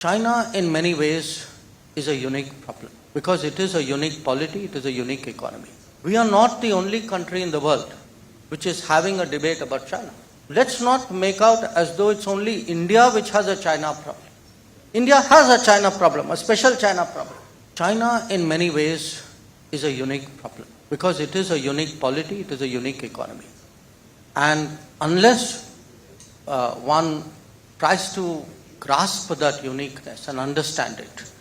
China, in many ways, is a unique problem because it is a unique polity, it is a unique economy. We are not the only country in the world which is having a debate about China. Let's not make out as though it's only India which has a China problem. India has a China problem, a special China problem. China, in many ways, is a unique problem because it is a unique polity, it is a unique economy. And unless one tries to grasp that uniqueness and understand it,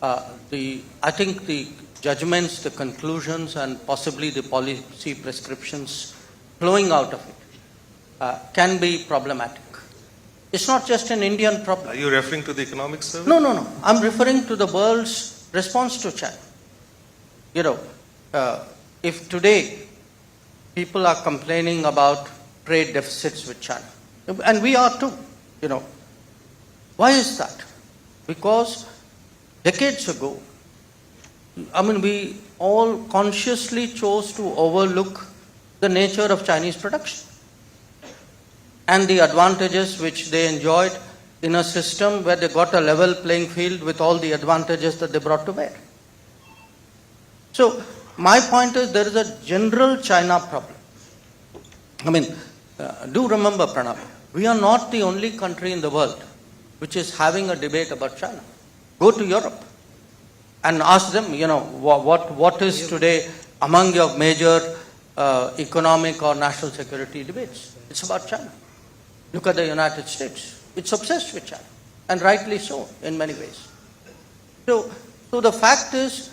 I think the judgments, the conclusions, and possibly the policy prescriptions flowing out of it can be problematic. It's not just an Indian problem. Are you referring to the economic survey? No. I'm referring to the world's response to China. If today people are complaining about trade deficits with China, and we are too, why is that? Because decades ago, we all consciously chose to overlook the nature of Chinese production and the advantages which they enjoyed in a system where they got a level playing field with all the advantages that they brought to bear. So, my point is there is a general China problem. Do remember, Pranab, we are not the only country in the world which is having a debate about China. Go to Europe and ask them, what is today among your major economic or national security debates? It's about China. Look at the United States. It's obsessed with China, and rightly so in many ways. So the fact is,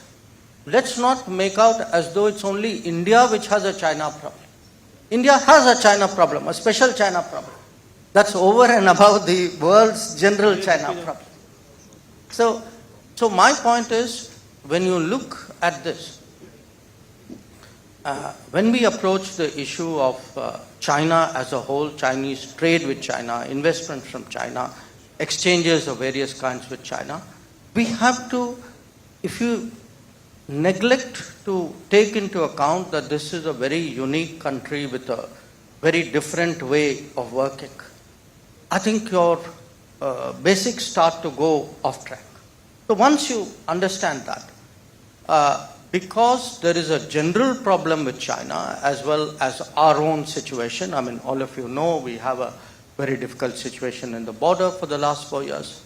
let's not make out as though it's only India which has a China problem. India has a China problem, a special China problem. That's over and above the world's general China problem. So my point is, when you look at this, when we approach the issue of China as a whole, Chinese trade with China, investments from China, exchanges of various kinds with China, we have to, if you neglect to take into account that this is a very unique country with a very different way of working, I think your basics start to go off track. So once you understand that, because there is a general problem with China as well as our own situation, all of you know we have a very difficult situation in the border for the last 4 years.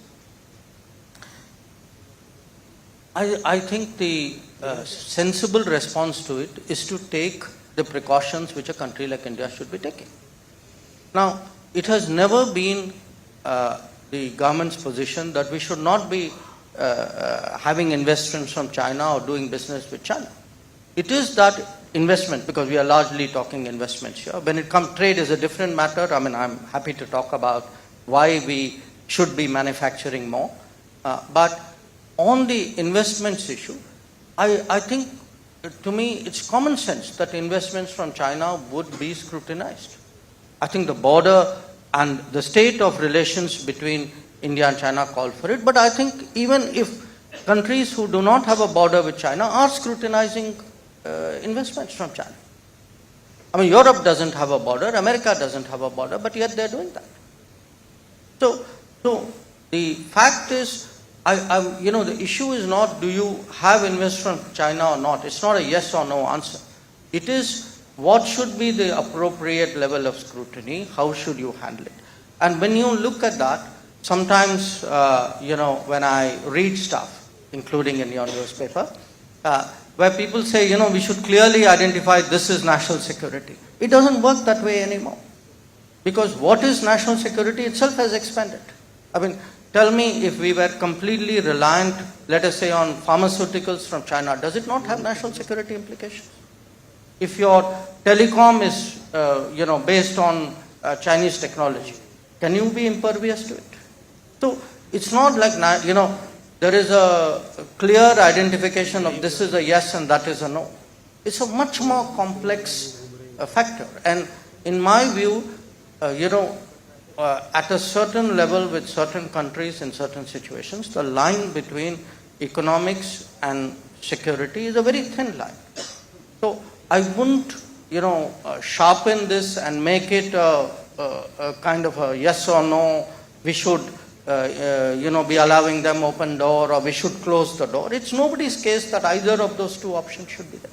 I think the sensible response to it is to take the precautions which a country like India should be taking. Now, it has never been the government's position that we should not be having investments from China or doing business with China. It is that investment, because we are largely talking investments here. When it comes, trade is a different matter. I'm happy to talk about why we should be manufacturing more. But on the investments issue, I think, to me, it's common sense that investments from China would be scrutinized. I think the border and the state of relations between India and China call for it. But I think even if countries who do not have a border with China are scrutinizing investments from China. Europe doesn't have a border, America doesn't have a border, but yet they're doing that. So the fact is, the issue is not do you have investment from China or not. It's not a yes or no answer. It is what should be the appropriate level of scrutiny, how should you handle it. And when you look at that, sometimes, when I read stuff, including in your newspaper, where people say, we should clearly identify this is national security. It doesn't work that way anymore. Because what is national security itself has expanded. Tell me, if we were completely reliant, let us say, on pharmaceuticals from China, does it not have national security implications? If your telecom is, based on Chinese technology, can you be impervious to it? So it's not like, there is a clear identification of this is a yes and that is a no. It's a much more complex factor. And in my view, at a certain level with certain countries in certain situations, the line between economics and security is a very thin line. So I wouldn't, sharpen this and make it a kind of a yes or no, we should be allowing them open door, or we should close the door. It's nobody's case that either of those two options should be there.